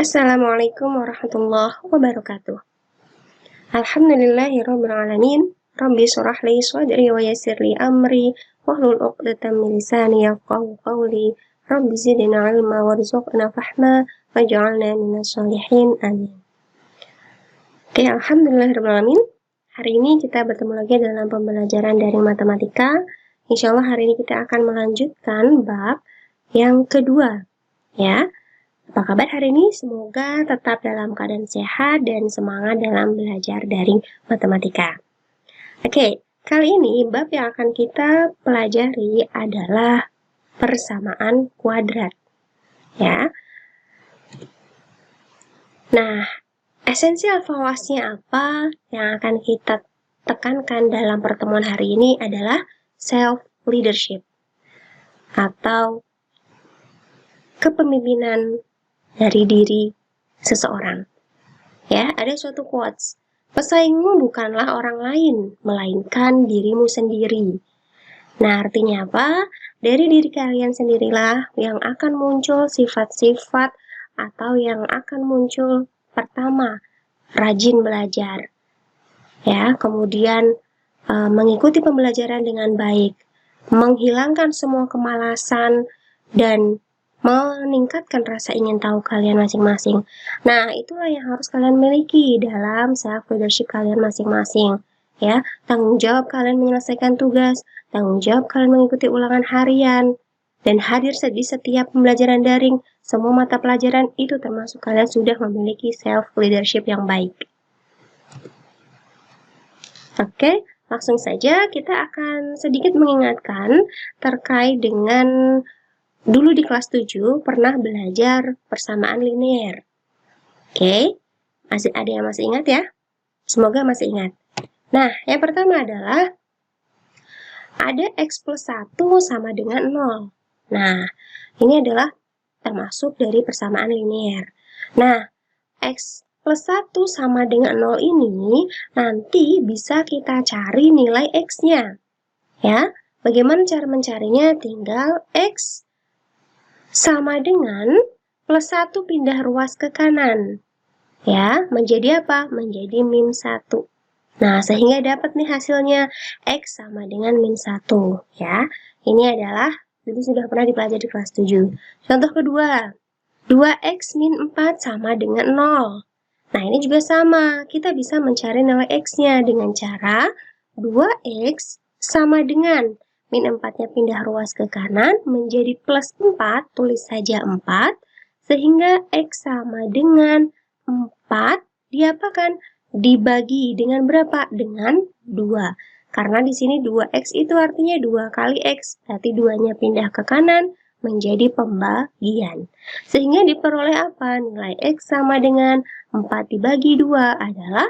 Assalamualaikum warahmatullahi wabarakatuh. Alhamdulillahirabbil alamin. Rabbi shrah li sadri wa yassir li amri wahlul 'uqdatam min lisani yafqahu qawli. Rabbi zidna 'ilma warzuqna fahma waj'alna minas sholihin. Amin. Oke, alhamdulillahirabbil alamin. Hari ini kita bertemu lagi dalam pembelajaran dari matematika. Insyaallah hari ini kita akan melanjutkan bab yang kedua, ya. Apa kabar hari ini? Semoga tetap dalam keadaan sehat dan semangat dalam belajar dari matematika. Oke, kali ini bab yang akan kita pelajari adalah persamaan kuadrat. Ya. Nah, esensial evaluasinya apa yang akan kita tekankan dalam pertemuan hari ini adalah self-leadership atau kepemimpinan dari diri seseorang. Ya, ada suatu quotes. Pesaingmu bukanlah orang lain, melainkan dirimu sendiri. Nah, artinya apa? Dari diri kalian sendirilah yang akan muncul sifat-sifat atau yang akan muncul pertama, rajin belajar. Ya, kemudian mengikuti pembelajaran dengan baik, menghilangkan semua kemalasan dan meningkatkan rasa ingin tahu kalian masing-masing. Nah, itulah yang harus kalian miliki dalam self leadership kalian masing-masing. Ya, tanggung jawab kalian menyelesaikan tugas, tanggung jawab kalian mengikuti ulangan harian, dan hadir di setiap pembelajaran daring. Semua mata pelajaran itu termasuk kalian sudah memiliki self leadership yang baik. Oke, langsung saja kita akan sedikit mengingatkan terkait dengan dulu di kelas 7 pernah belajar persamaan linear. Oke, masih ada yang masih ingat ya? Semoga masih ingat. Nah, yang pertama adalah ada X plus 1 sama dengan 0. Nah, ini adalah termasuk dari persamaan linear. Nah, X plus 1 sama dengan 0 ini nanti bisa kita cari nilai X-nya. Ya, bagaimana cara mencarinya? Tinggal X sama dengan plus 1 pindah ruas ke kanan. Ya, menjadi apa? Menjadi min 1. Nah, sehingga dapat nih hasilnya X sama dengan min 1. Ya, ini adalah dulu sudah pernah dipelajari di kelas 7. Contoh kedua, 2X min 4 sama dengan 0. Nah, ini juga sama. Kita bisa mencari nilai X-nya dengan cara 2X sama dengan min 4-nya pindah ruas ke kanan menjadi plus 4, tulis saja 4, sehingga X sama dengan 4 diapakan? Dibagi dengan berapa? Dengan 2. Karena di sini 2X itu artinya 2 kali X, berarti 2-nya pindah ke kanan menjadi pembagian. Sehingga diperoleh apa? Nilai X sama dengan 4 dibagi 2 adalah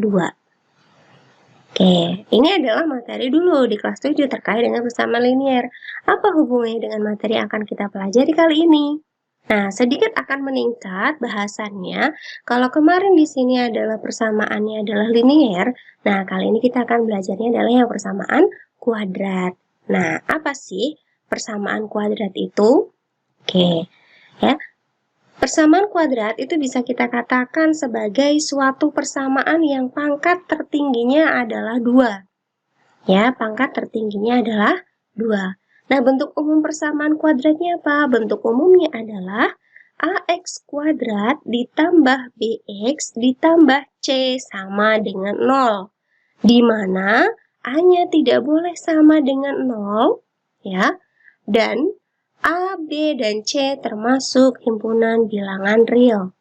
2. Oke, ini adalah materi dulu di kelas 7 terkait dengan persamaan linear. Apa hubungannya dengan materi yang akan kita pelajari kali ini? Nah, sedikit akan meningkat bahasannya. Kalau kemarin di sini adalah persamaannya adalah linear, nah kali ini kita akan belajarnya adalah yang persamaan kuadrat. Nah, apa sih persamaan kuadrat itu? Oke, ya. Persamaan kuadrat itu bisa kita katakan sebagai suatu persamaan yang pangkat tertingginya adalah 2. Ya, pangkat tertingginya adalah 2. Nah, bentuk umum persamaan kuadratnya apa? Bentuk umumnya adalah AX kuadrat ditambah BX ditambah C sama dengan 0. Di mana A-nya tidak boleh sama dengan 0, ya, dan A, B, dan C termasuk himpunan bilangan real.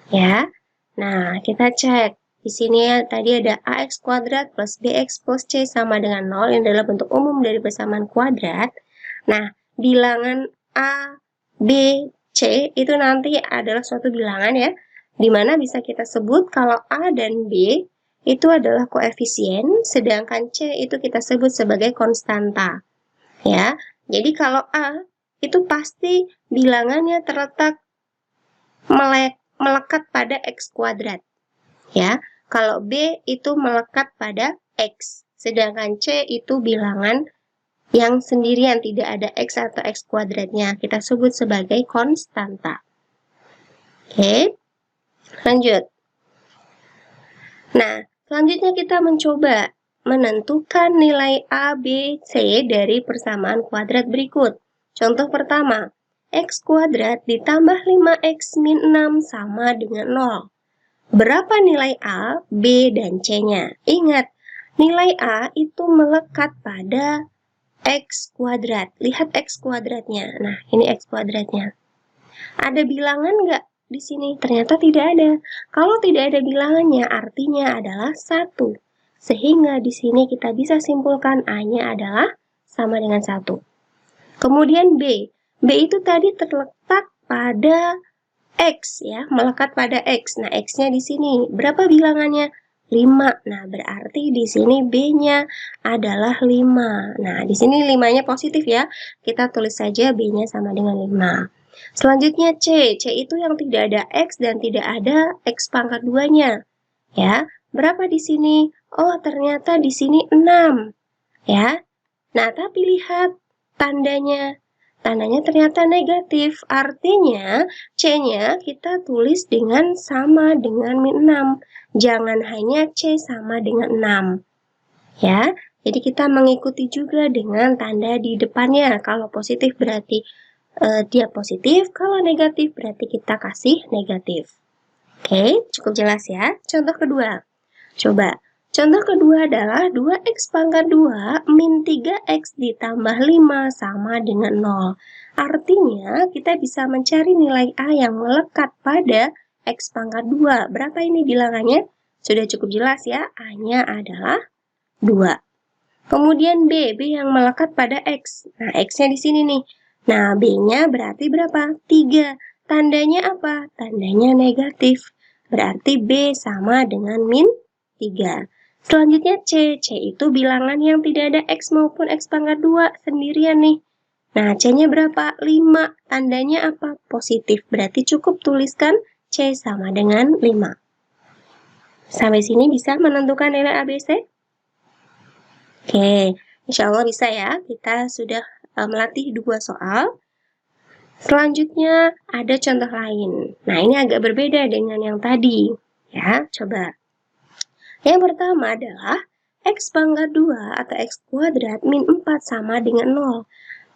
Ya, nah kita cek. Di sini tadi ada AX kuadrat plus BX plus C sama dengan 0. Ini adalah bentuk umum dari persamaan kuadrat. Nah, bilangan A, B, C itu nanti adalah suatu bilangan ya, di mana bisa kita sebut kalau A dan B itu adalah koefisien, sedangkan C itu kita sebut sebagai konstanta. Ya, jadi kalau A itu pasti bilangannya terletak melekat pada X kuadrat. Ya, kalau B itu melekat pada X, sedangkan C itu bilangan yang sendirian tidak ada X atau X kuadratnya. Kita sebut sebagai konstanta. Oke, lanjut. Nah, selanjutnya kita mencoba menentukan nilai A, B, C dari persamaan kuadrat berikut. Contoh pertama, X kuadrat ditambah 5X min 6 sama dengan 0. Berapa nilai A, B, dan C-nya? Ingat, nilai A itu melekat pada X kuadrat. Lihat X kuadratnya. Nah, ini X kuadratnya. Ada bilangan nggak di sini? Ternyata tidak ada. Kalau tidak ada bilangannya, artinya adalah 1. Sehingga di sini kita bisa simpulkan A-nya adalah sama dengan 1. Kemudian B. B itu tadi terletak pada X ya, melekat pada X. Nah, X-nya di sini. Berapa bilangannya? 5. Nah, berarti di sini B-nya adalah 5. Nah, di sini 5-nya positif ya. Kita tulis saja B-nya sama dengan 5. Selanjutnya C. C itu yang tidak ada X dan tidak ada X pangkat 2-nya. Ya, berapa di sini? Oh, ternyata di sini 6. Ya. Nah, tapi lihat tandanya. Tandanya ternyata negatif. Artinya C-nya kita tulis dengan sama dengan min 6. Jangan hanya C sama dengan 6. Ya, jadi kita mengikuti juga dengan tanda di depannya. Kalau positif berarti dia positif, kalau negatif berarti kita kasih negatif. Oke, cukup jelas ya. Contoh kedua. Coba, contoh kedua adalah 2X pangkat 2 min 3X ditambah 5 sama dengan 0. Artinya, kita bisa mencari nilai A yang melekat pada X pangkat 2. Berapa ini bilangannya? Sudah cukup jelas ya, A-nya adalah 2. Kemudian B yang melekat pada X. Nah, X-nya di sini nih. Nah, B-nya berarti berapa? 3. Tandanya apa? Tandanya negatif. Berarti B sama dengan min 3. Selanjutnya C. C itu bilangan yang tidak ada X maupun X pangkat 2 sendirian nih. Nah, C-nya berapa? 5. Tandanya apa? Positif. Berarti cukup tuliskan C sama dengan 5. Sampai sini bisa menentukan nilai ABC? Oke, insya Allah bisa ya. Kita sudah melatih 2 soal. Selanjutnya ada contoh lain. Nah, ini agak berbeda dengan yang tadi. Ya, coba. Yang pertama adalah X pangkat 2 atau X kuadrat min 4 sama dengan 0.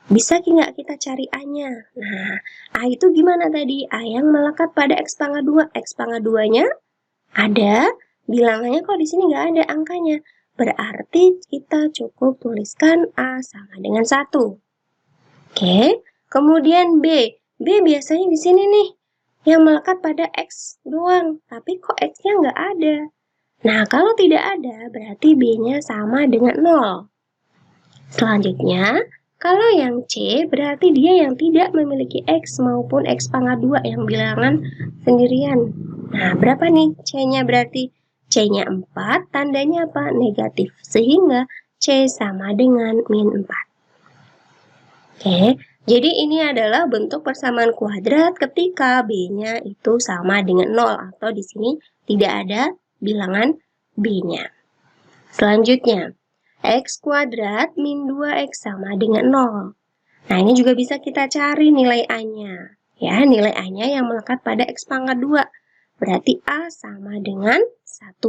Bisa nggak kita cari A-nya? Nah, A itu gimana tadi? A yang melekat pada X pangkat 2. X pangkat 2-nya ada, bilangannya kok di sini nggak ada angkanya. Berarti kita cukup tuliskan A sama dengan 1. Oke, kemudian B. B biasanya di sini nih, yang melekat pada X doang. Tapi kok X-nya nggak ada. Nah, kalau tidak ada, berarti B-nya sama dengan 0. Selanjutnya, kalau yang C, berarti dia yang tidak memiliki X maupun X pangkat 2 yang bilangan sendirian. Nah, berapa nih C-nya berarti? C-nya 4, tandanya apa? Negatif. Sehingga C sama dengan min 4. Oke, jadi ini adalah bentuk persamaan kuadrat ketika B-nya itu sama dengan 0 atau di sini tidak ada bilangan B-nya. Selanjutnya, X kuadrat min 2X sama dengan 0. Nah, ini juga bisa kita cari nilai A-nya. Ya, nilai A-nya yang melekat pada X pangkat 2. Berarti A sama dengan 1.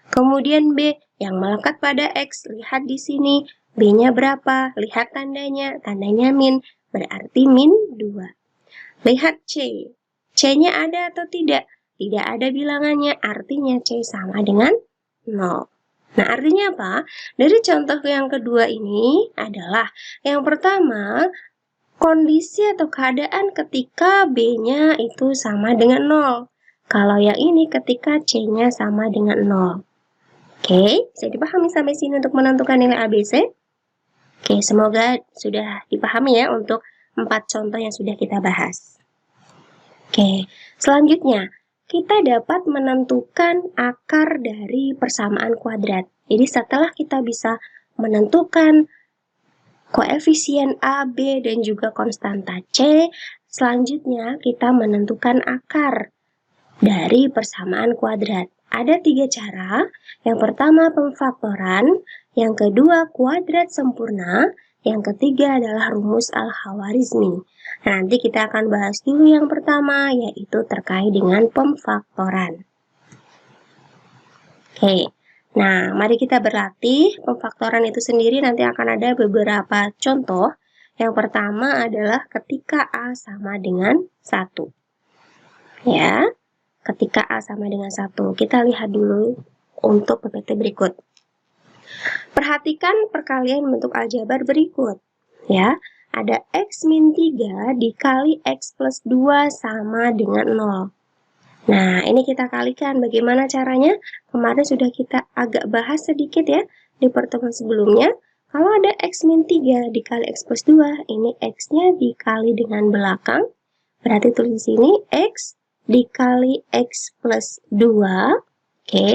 Kemudian B yang melekat pada X. Lihat di sini, B-nya berapa? Lihat tandanya. Tandanya min, berarti min 2. Lihat C. C-nya ada atau tidak? Tidak ada bilangannya, artinya C sama dengan 0. Nah, artinya apa? Dari contoh yang kedua ini adalah yang pertama, kondisi atau keadaan ketika B-nya itu sama dengan 0. Kalau yang ini ketika C-nya sama dengan 0. Oke, bisa dipahami sampai sini untuk menentukan nilai ABC? Oke, semoga sudah dipahami ya untuk 4 contoh yang sudah kita bahas. Oke, selanjutnya kita dapat menentukan akar dari persamaan kuadrat. Jadi setelah kita bisa menentukan koefisien A, B, dan juga konstanta C, selanjutnya kita menentukan akar dari persamaan kuadrat. Ada 3 cara. Yang pertama pemfaktoran, yang kedua kuadrat sempurna, yang ketiga adalah rumus Al-Khwarizmi. Nah, nanti kita akan bahas dulu yang pertama, yaitu terkait dengan pemfaktoran. Oke, nah mari kita berlatih pemfaktoran itu sendiri. Nanti akan ada beberapa contoh. Yang pertama adalah ketika A sama dengan 1. Ya, ketika A sama dengan 1. Kita lihat dulu untuk PPT berikut. Perhatikan perkalian bentuk aljabar berikut. Ya, ada X min 3 dikali X plus 2 sama dengan 0. Nah, ini kita kalikan. Bagaimana caranya? Kemarin sudah kita agak bahas sedikit ya di pertemuan sebelumnya. Kalau ada X min 3 dikali X plus 2, ini X-nya dikali dengan belakang. Berarti tulis di sini X dikali X plus 2, oke.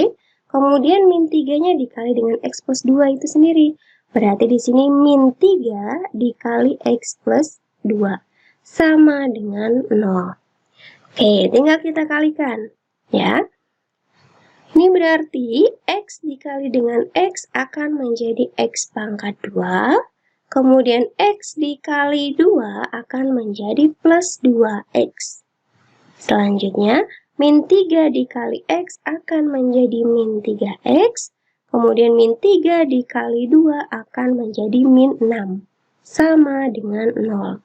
Kemudian min 3-nya dikali dengan X plus 2 itu sendiri. Berarti di sini min 3 dikali X plus 2 sama dengan 0. Oke, tinggal kita kalikan, ya. Ini berarti X dikali dengan X akan menjadi X pangkat 2. Kemudian X dikali 2 akan menjadi plus 2X. Selanjutnya, min 3 dikali X akan menjadi min 3X. Kemudian min 3 dikali 2 akan menjadi min 6. Sama dengan 0.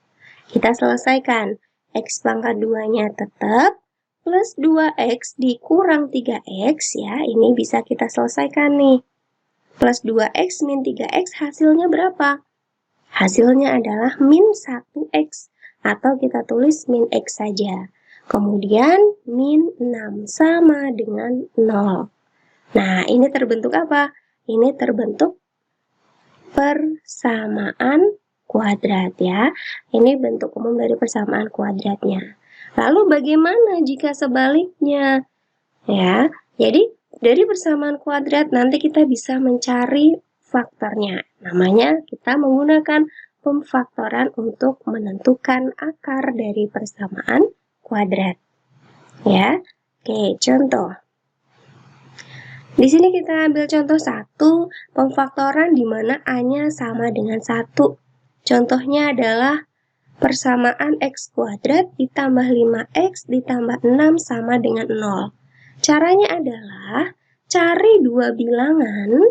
Kita selesaikan. X pangkat 2-nya tetap. Plus 2X dikurang 3X ya. Ini bisa kita selesaikan nih. Plus 2X min 3X hasilnya berapa? Hasilnya adalah min 1X. Atau kita tulis min X saja. Kemudian min 6 sama dengan 0. Nah, ini terbentuk apa? Ini terbentuk persamaan kuadrat ya. Ini bentuk umum dari persamaan kuadratnya. Lalu bagaimana jika sebaliknya? Ya, jadi dari persamaan kuadrat nanti kita bisa mencari faktornya. Namanya kita menggunakan pemfaktoran untuk menentukan akar dari persamaan kuadrat. Ya. Oke, contoh. Di sini kita ambil contoh 1, pemfaktoran di mana A-nya sama dengan 1. Contohnya adalah persamaan X kuadrat ditambah 5X ditambah 6 sama dengan 0. Caranya adalah cari dua bilangan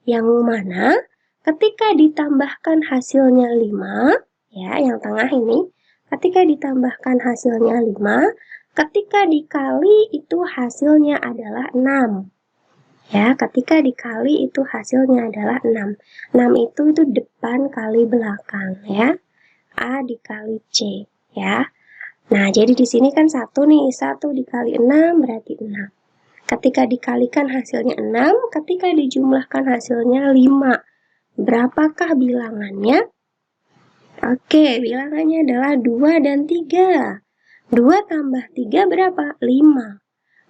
yang mana ketika ditambahkan hasilnya 5, ya, yang tengah ini, ketika ditambahkan hasilnya 5, ketika dikali itu hasilnya adalah 6. Ya, ketika dikali itu hasilnya adalah 6. 6 itu depan kali belakang, ya. A dikali C, ya. Nah, jadi di sini kan 1 nih, 1 dikali 6 berarti 6. Ketika dikalikan hasilnya 6, ketika dijumlahkan hasilnya 5. Berapakah bilangannya? Oke, bilangannya adalah 2 dan 3. 2 tambah 3 berapa? 5.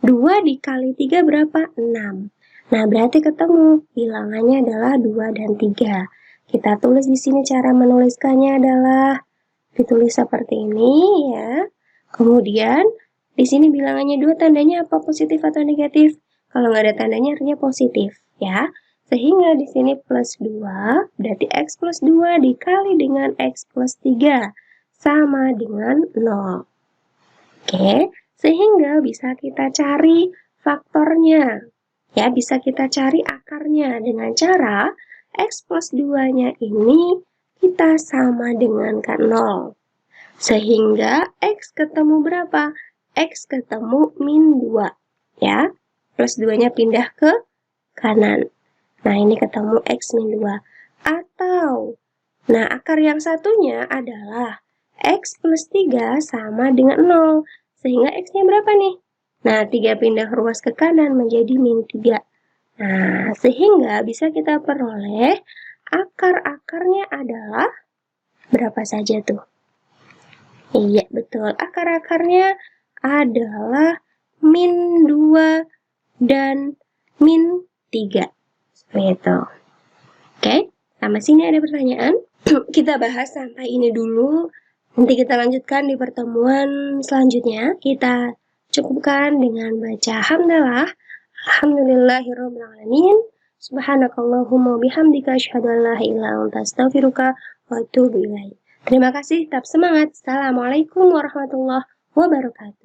2 dikali 3 berapa? 6. Nah, berarti ketemu bilangannya adalah 2 dan 3. Kita tulis di sini cara menuliskannya adalah ditulis seperti ini ya. Kemudian di sini bilangannya 2 tandanya apa? Positif atau negatif? Kalau nggak ada tandanya artinya positif ya. Sehingga di sini plus 2 berarti X plus 2 dikali dengan X plus 3 sama dengan 0. Oke, sehingga bisa kita cari faktornya. Ya, bisa kita cari akarnya dengan cara X plus 2-nya ini kita sama dengan 0. Sehingga X ketemu berapa? X ketemu min 2. Ya, plus 2-nya pindah ke kanan. Nah, ini ketemu X min 2. Atau, nah akar yang satunya adalah X plus 3 sama dengan 0. Sehingga X-nya berapa nih? Nah, 3 pindah ruas ke kanan menjadi min 3. Nah, sehingga bisa kita peroleh akar-akarnya adalah berapa saja tuh? Iya, betul. Akar-akarnya adalah min 2 dan min 3. Seperti itu. Oke, sampai sini ada pertanyaan? Kita bahas sampai ini dulu. Nanti kita lanjutkan di pertemuan selanjutnya. Kita cukupkan dengan baca hamdalah. Alhamdulillahirabbil alamin. Subhanakallahumma bihamdika asyhadu an la ilaha illa anta astaghfiruka wa atubu ilaik. Terima kasih, tetap semangat. Assalamualaikum warahmatullahi wabarakatuh.